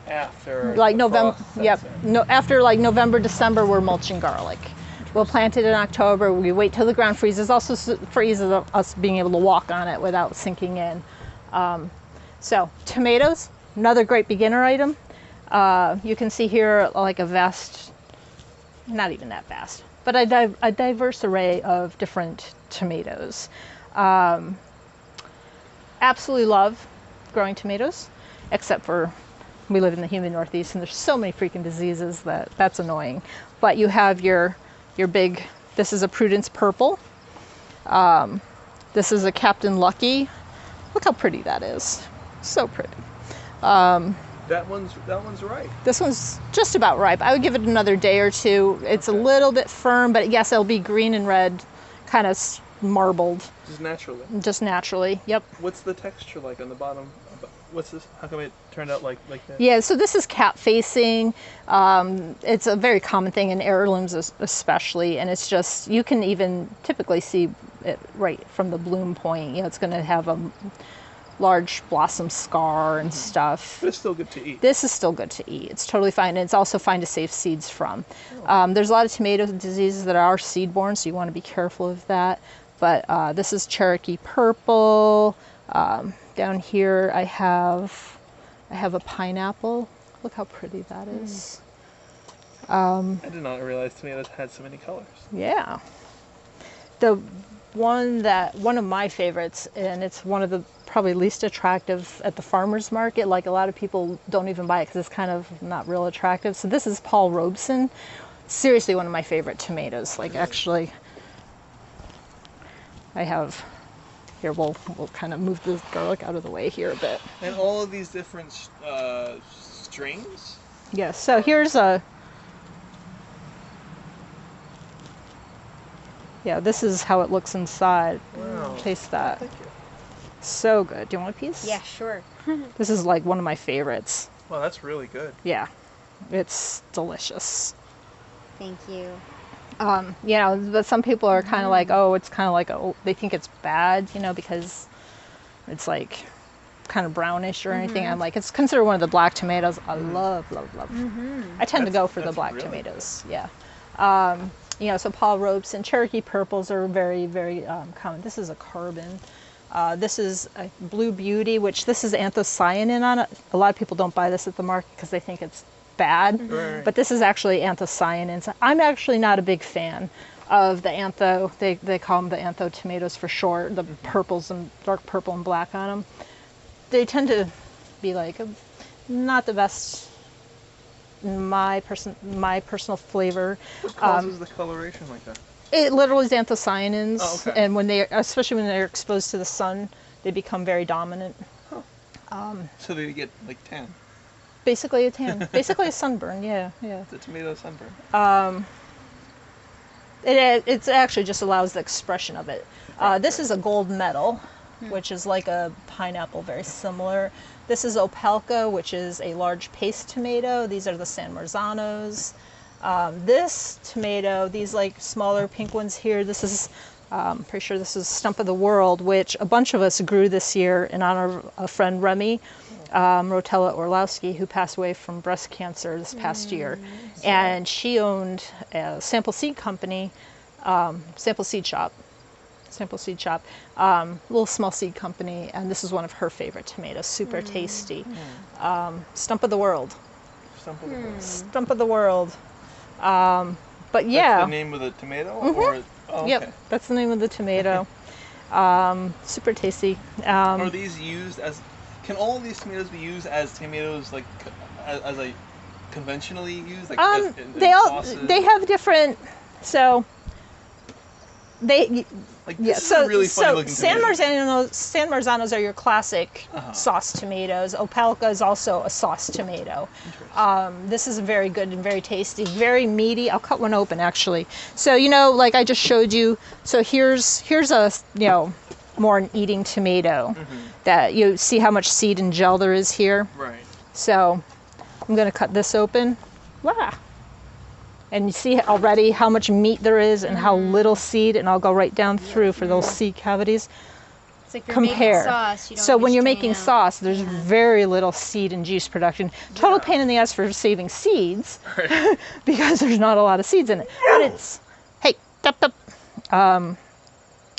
after. Like the November. frost sets Yep. in. No, after like November, December, we're mulching garlic. We'll plant it in October. We wait till the ground freezes. Also freezes us being able to walk on it without sinking in. So tomatoes, another great beginner item. You can see here like a vast, not even that vast, but a diverse array of different tomatoes. Absolutely love growing tomatoes, except for we live in the humid Northeast and there's so many freaking diseases that's annoying. But you have your big, this is a Prudence Purple. This is a Captain Lucky. Look how pretty that is. So pretty. That one's ripe. This one's just about ripe. I would give it another day or two. It's Okay. a little bit firm, but yes, it'll be green and red, kind of marbled, Just naturally. just naturally. Yep. What's the texture like on the bottom? What's this? How come it turned out like that? Yeah, so this is cap facing. It's a very common thing in heirlooms especially, and it's just, you can even typically see it right from the bloom point. It's going to have a large blossom scar and stuff. But it's still good to eat. This is still good to eat. It's totally fine. And it's also fine to save seeds from. There's a lot of tomato diseases that are seed-borne, so you want to be careful of that. But this is Cherokee Purple. Down here I have a pineapple. Look how pretty that is. I did not realize tomatoes had so many colors. Yeah. The one of my favorites, and it's one of the probably least attractive at the farmer's market. Like a lot of people don't even buy it because it's kind of not real attractive. So this is Paul Robeson. Seriously, one of my favorite tomatoes. Like actually, I have here. We'll kind of move the garlic out of the way here a bit. And all of these different strains. Yes. So here's a. Yeah, this is how it looks inside. Wow. Taste that. Thank you. So good. Do you want a piece? Yeah, sure. This is like one of my favorites. Wow, that's really good. Yeah, it's delicious. Thank you. But some people are kind of like, oh, it's kind of like, they think it's bad, because it's like kind of brownish or anything. I'm like, it's considered one of the black tomatoes. I love, love, love. I tend to go for the black really tomatoes. Good. Yeah. So Paul Robeson, Cherokee Purples are very, very common. This is a carbon. This is a Blue Beauty, which this is anthocyanin on it. A lot of people don't buy this at the market because they think it's bad, Right. but this is actually anthocyanin. So I'm actually not a big fan of the antho. They call them the antho tomatoes for short, the purples and dark purple and black on them. They tend to be like not the best my personal flavor. What causes the coloration like that? It literally is anthocyanins, Oh, okay. and especially when they're exposed to the sun, they become very dominant. So they get like tan. Basically a tan, basically a sunburn. Yeah. It's a tomato sunburn. It actually just allows the expression of it. This is a gold medal, which is like a pineapple, very similar. This is opalka, which is a large paste tomato. These are the San Marzanos. This tomato, these like smaller pink ones here, this is, pretty sure this is Stump of the World, which a bunch of us grew this year in honor of a friend, Remy Rotella Orlowski, who passed away from breast cancer this past year. And she owned a sample seed company, sample seed shop, little small seed company, and this is one of her favorite tomatoes, super tasty. Stump of the World. Stump of the World. But yeah. That's the name of the tomato? Or, okay. Yep, that's the name of the tomato. Super tasty. Are these used as, can all of these tomatoes be used as tomatoes, like, as like conventionally used? Like they have different, so they, like, this is a really funny looking San tomato. Marzanos are your classic sauce tomatoes. Opalka is also a sauce tomato. This is very good and very tasty, very meaty. I'll cut one open actually. So, you know, like I just showed you, so here's a, you know, more an eating tomato that you see how much seed and gel there is here. Right. So I'm going to cut this open. Wow. And you see already how much meat there is and how little seed, and I'll go right down through for those seed cavities. It's like you're Compare. making sauce. You don't So when you're strain making out. sauce, there's very little seed and juice production. Total pain in the ass for saving seeds because there's not a lot of seeds in it. But it's, hey, tup, tup.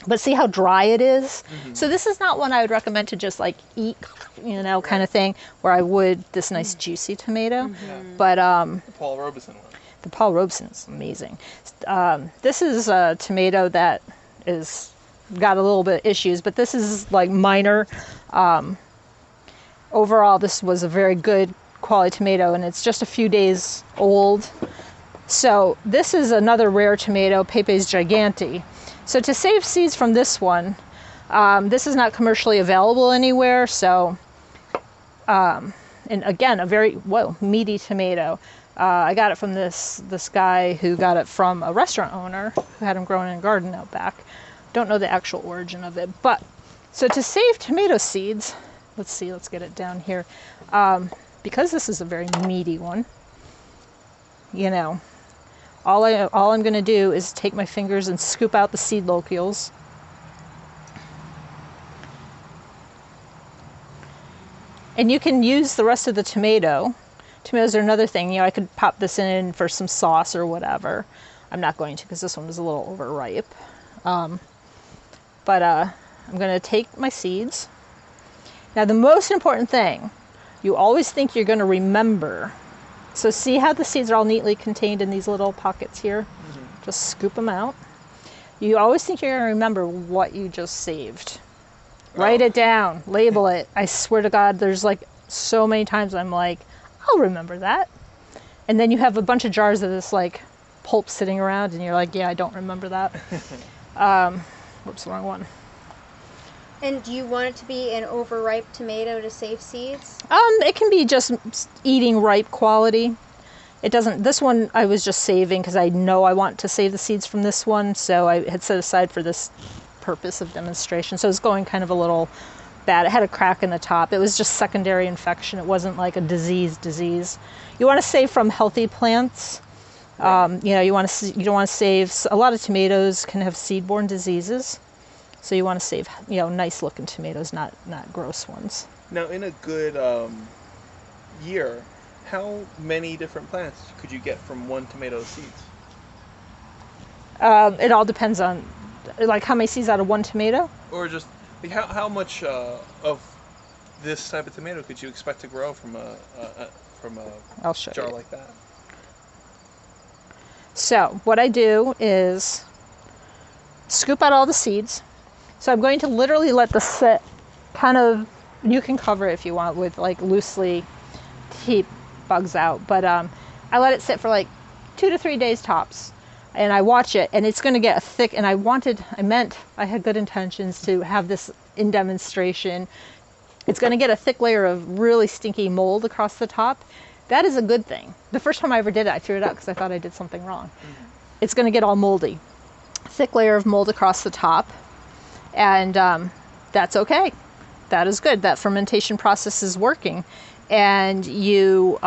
But see how dry it is? So this is not one I would recommend to just like eat, you know, kind of thing, where I would this nice juicy tomato. But The Paul Robeson one. the Paul Robeson is amazing. This is a tomato that is got a little bit of issues, but this is like minor. Overall, this was a very good quality tomato, and it's just a few days old. So this is another rare tomato, Pepe's Gigante. So to save seeds from this one, this is not commercially available anywhere. So, and again, a very meaty tomato. I got it from this guy who got it from a restaurant owner who had them growing in a garden out back. Don't know the actual origin of it, but so to save tomato seeds, let's get it down here. Because this is a very meaty one, you know, all I'm going to do is take my fingers and scoop out the seed locules. And you can use the rest of the tomato. Tomatoes are another thing. You know, I could pop this in for some sauce or whatever. I'm not going to because this one is a little overripe. But I'm going to take my seeds. Now, the most important thing, you always think you're going to remember. So see how the seeds are all neatly contained in these little pockets here? Just scoop them out. You always think you're going to remember what you just saved. Write it down, label it. I swear to God, there's like so many times I'm like, I'll remember that. And then you have a bunch of jars of this like pulp sitting around and you're like, yeah, I don't remember that. Whoops, wrong one. And do you want it to be an overripe tomato to save seeds? It can be just eating ripe quality. It doesn't, this one I was just saving because I know I want to save the seeds from this one. So I had set aside for this purpose of demonstration. So it's going kind of a little bad. It had a crack in the top. It was just secondary infection. It wasn't like a disease. You want to save from healthy plants. You know, you don't want to save, a lot of tomatoes can have seed-borne diseases. So you want to save, you know, nice looking tomatoes, not gross ones. Now, in a good year, how many different plants could you get from one tomato seeds? It all depends on, like, how many seeds out of one tomato? Or just, like, how much of this type of tomato could you expect to grow from a I'll show jar you. like that? So what I do is scoop out all the seeds. So I'm going to literally let this sit kind of, you can cover it if you want with like loosely keep bugs out, but I let it sit for like 2 to 3 days tops. And I watch it, and it's going to get thick. And I had good intentions to have this in demonstration. It's going to get a thick layer of really stinky mold across the top. That is a good thing. The first time I ever did it, I threw it out because I thought I did something wrong. It's going to get all moldy. Thick layer of mold across the top. And that's okay. That is good. That fermentation process is working. And you,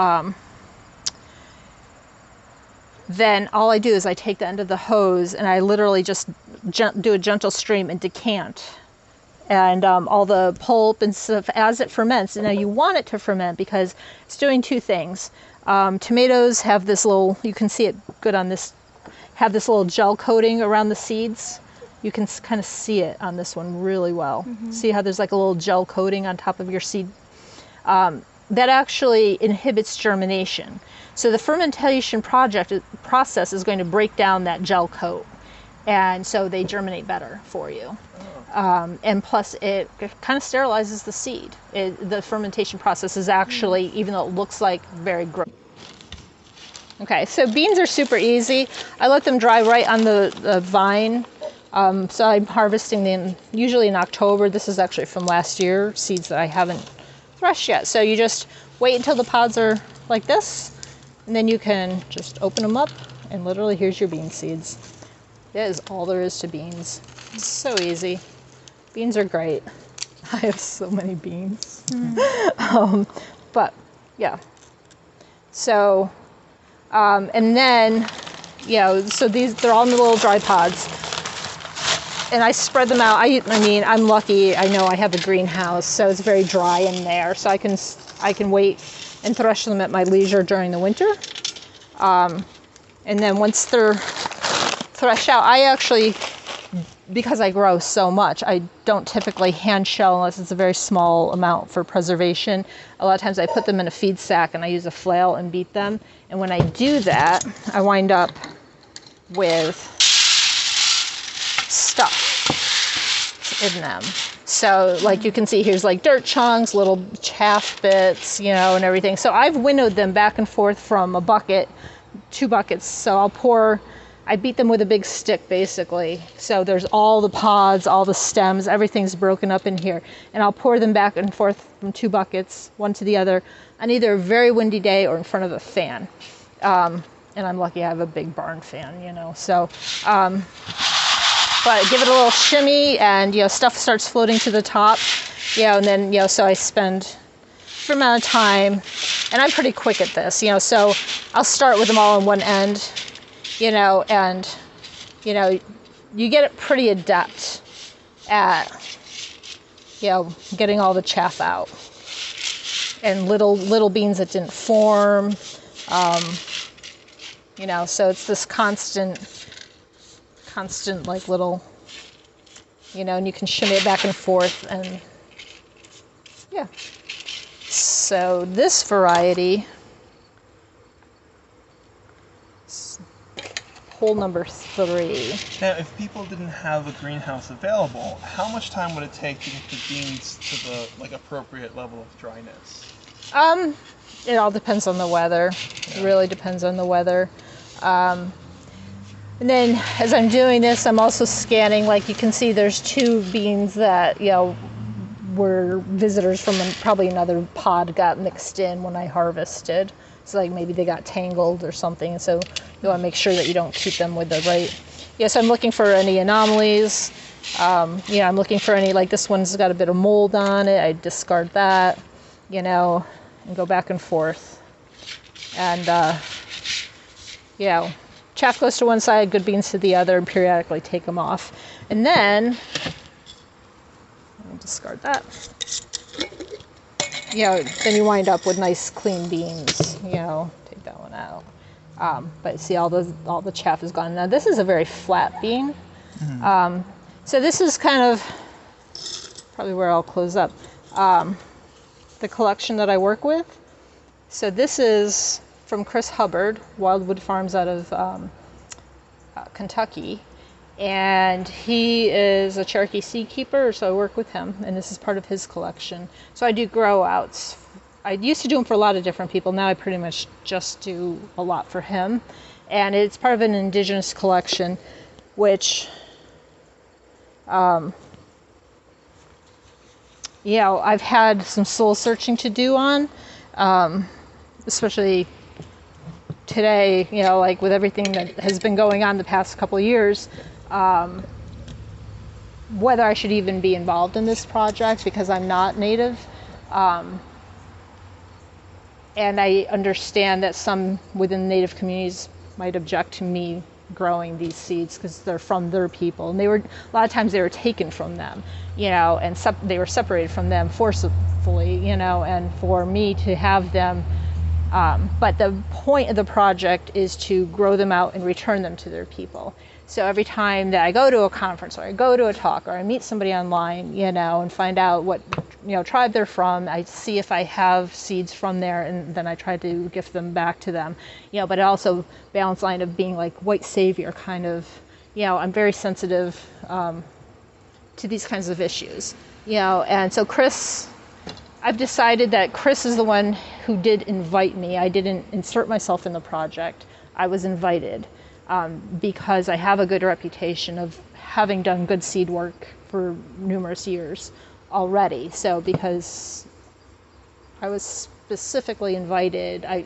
then all I do is I take the end of the hose and I literally just do a gentle stream and decant. And all the pulp and stuff as it ferments. And now you want it to ferment because it's doing two things. Tomatoes have this little, you can see it good on this, have this little gel coating around the seeds. You can kind of see it on this one really well. See how there's like a little gel coating on top of your seed? That actually inhibits germination. So the fermentation process is going to break down that gel coat. And so they germinate better for you. And plus it kind of sterilizes the seed. The fermentation process is actually, even though it looks like very gross. Okay, so beans are super easy. I let them dry right on the vine. So I'm harvesting them usually in October. This is actually from last year, seeds that I haven't threshed yet. So you just wait until the pods are like this, and then you can just open them up, and literally here's your bean seeds. That is all there is to beans. It's so easy. Beans are great. I have so many beans. But yeah. So, and then, so they're all in the little dry pods. And I spread them out. I mean, I'm lucky. I know I have a greenhouse, so it's very dry in there. So I can wait and thresh them at my leisure during the winter. And then once they're threshed out, I actually, because I grow so much, I don't typically hand shell unless it's a very small amount for preservation. A lot of times I put them in a feed sack and I use a flail and beat them. And when I do that, I wind up with stuff in them. So like you can see, here's like dirt chunks, little chaff bits, and everything. So I've winnowed them back and forth from a bucket, 2 buckets. So I beat them with a big stick basically. So there's all the pods, all the stems, everything's broken up in here. And I'll pour them back and forth from 2 buckets, one to the other, on either a very windy day or in front of a fan. And I'm lucky I have a big barn fan, so, but give it a little shimmy and, stuff starts floating to the top, and then, so I spend a fair amount of time, and I'm pretty quick at this, so I'll start with them all on one end, and, you get it pretty adept at, getting all the chaff out, and little beans that didn't form, so it's this constant like little, and you can shimmy it back and forth, and yeah. So this variety, hole number 3. Now, if people didn't have a greenhouse available, how much time would it take to get the beans to the appropriate level of dryness? It all depends on the weather. It really depends on the weather. And then as I'm doing this, I'm also scanning, like you can see there's 2 beans that, were visitors from probably another pod got mixed in when I harvested. So like maybe they got tangled or something. And so you want to make sure that you don't keep them with the right. Yes, I'm looking for any anomalies. I'm looking for any, like this one's got a bit of mold on it. I discard that, and go back and forth. And, chaff goes to one side, good beans to the other, and periodically take them off. And then, I'll discard that. Then you wind up with nice clean beans, take that one out. But see, all the chaff is gone. Now this is a very flat bean. So this is kind of probably where I'll close up. The collection that I work with. So this is from Chris Hubbard, Wildwood Farms out of Kentucky. And he is a Cherokee seed keeper, so I work with him, and this is part of his collection. So I do grow outs. I used to do them for a lot of different people. Now I pretty much just do a lot for him. And it's part of an indigenous collection, which, I've had some soul searching to do on, especially today, like with everything that has been going on the past couple of years, whether I should even be involved in this project because I'm not Native. And I understand that some within Native communities might object to me growing these seeds because they're from their people. And a lot of times they were taken from them, and they were separated from them forcefully, and for me to have them. But the point of the project is to grow them out and return them to their people. So every time that I go to a conference or I go to a talk or I meet somebody online, and find out what, tribe they're from, I see if I have seeds from there, and then I try to gift them back to them. But it also balance line of being like white savior kind of, I'm very sensitive to these kinds of issues, and so I've decided that Chris is the one who did invite me. I didn't insert myself in the project. I was invited. Because I have a good reputation of having done good seed work for numerous years already. So because I was specifically invited, I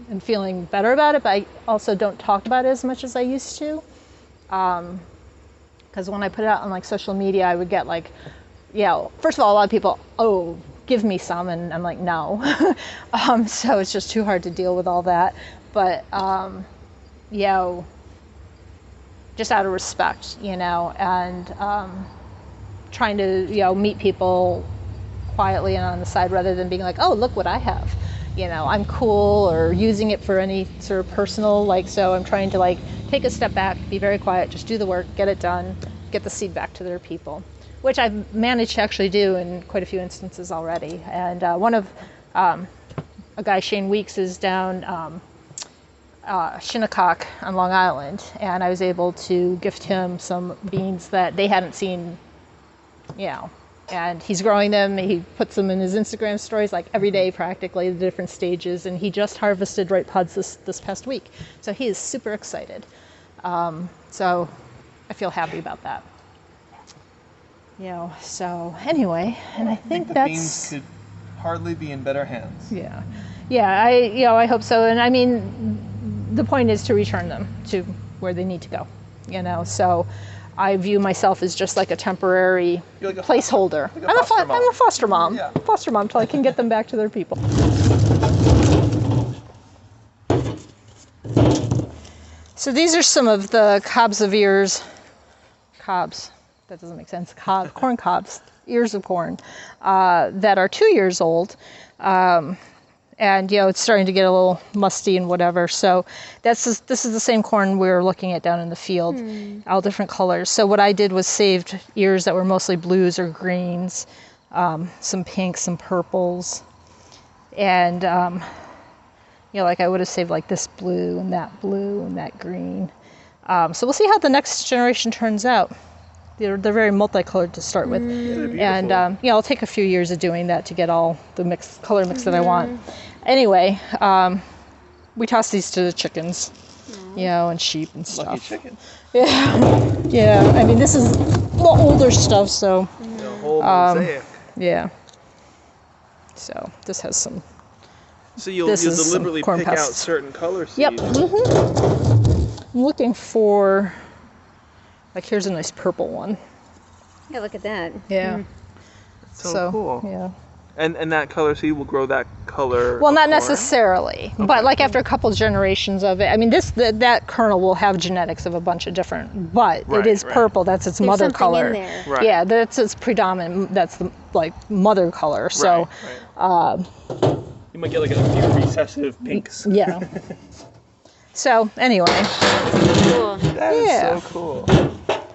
am feeling better about it, but I also don't talk about it as much as I used to. Because when I put it out on like social media, I would get like, first of all, a lot of people, give me some, and I'm like, no. So it's just too hard to deal with all that. But, just out of respect, and trying to, meet people quietly and on the side rather than being like, oh, look what I have. I'm cool, or using it for any sort of personal, so I'm trying to take a step back, be very quiet, just do the work, get it done, get the seed back to their people, which I've managed to actually do in quite a few instances already. And one of, a guy, Shane Weeks, is down Shinnecock on Long Island, and I was able to gift him some beans that they hadn't seen, and he's growing them. He puts them in his Instagram stories every day, practically, the different stages, and he just harvested ripe pods this past week, so he is super excited. So I feel happy about that. So anyway, and I think the that's... beans could hardly be in better hands. Yeah, I hope so. And I mean, the point is to return them to where they need to go, so I view myself as just like a temporary placeholder. I'm a foster mom. Yeah. Foster mom till I can get them back to their people. So these are some of the cobs of ears. Cobs, that doesn't make sense. Corn cobs, ears of corn, that are 2 years old. And, it's starting to get a little musty and whatever. So this is the same corn we were looking at down in the field, all different colors. So what I did was saved ears that were mostly blues or greens, some pinks, some purples. And, I would have saved this blue and that green. So we'll see how the next generation turns out. They're very multicolored to start with. And, it'll take a few years of doing that to get all the color mix that I want. Anyway, we toss these to the chickens, and sheep and stuff. Lucky chickens. Yeah. I mean, this is the older stuff, so. The whole mosaic. Yeah. So this has some. So you'll deliberately pick out certain color seeds. Yep. Mm-hmm. I'm looking for. Here's a nice purple one. Yeah, look at that. Yeah. So cool. Yeah. And that color seed will grow that color. Well, not necessarily, but after a couple generations of it, I mean, that kernel will have genetics of a bunch of different, but it is purple. That's its mother color. In there. Right. Yeah, that's its predominant. That's the mother color. So, you might get a few recessive pinks. Yeah. So anyway. Cool. That is so cool.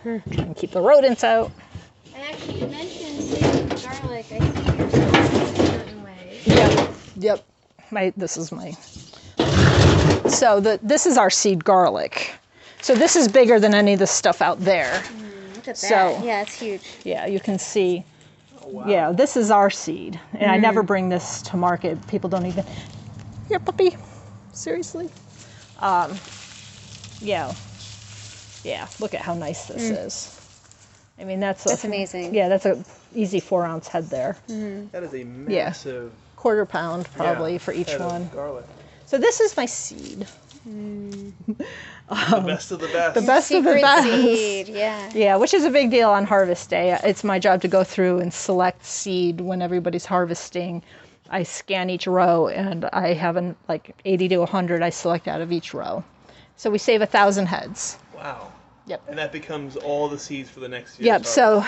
Try and keep the rodents out. And actually, you mentioned saving garlic. I see yourself in a certain way. Yep. This is my. So this is our seed garlic. So this is bigger than any of the stuff out there. Look at that. So, yeah, it's huge. Yeah, you can see. wow. Yeah, this is our seed, and I never bring this to market. People don't even. Here, puppy. Seriously. Yeah. Yeah. Look at how nice this is. I mean, that's amazing. Yeah, that's a easy 4-ounce head there. That is a massive Quarter pound probably for each head of one. garlic. So this is my seed. The best of the best. The best of the Secret best. seed, yeah. Yeah, which is a big deal on harvest day. It's my job to go through and select seed when everybody's harvesting. I scan each row, and I have like 80 to 100 I select out of each row. So we save 1,000 heads. Wow. Yep. And that becomes all the seeds for the next year. Yep. So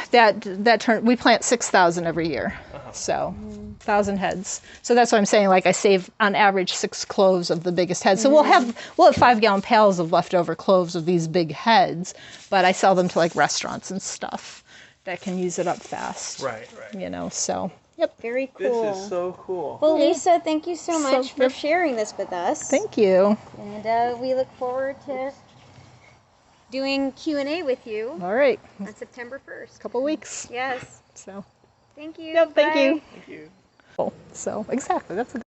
we plant 6,000 every year. So 1,000 heads. So that's what I'm saying. Like I save on average 6 cloves of the biggest heads. So we'll have 5-gallon pails of leftover cloves of these big heads, but I sell them to like restaurants and stuff that can use it up fast. Right. You know. So. Yep. Very cool. This is so cool. Well, Lisa, thank you so much for sharing this with us. Thank you. And we look forward to doing Q&A with you All right. on September 1st. Couple weeks. Yes. So. Thank you. Yep. Thank Bye. you. Thank you. So exactly. That's a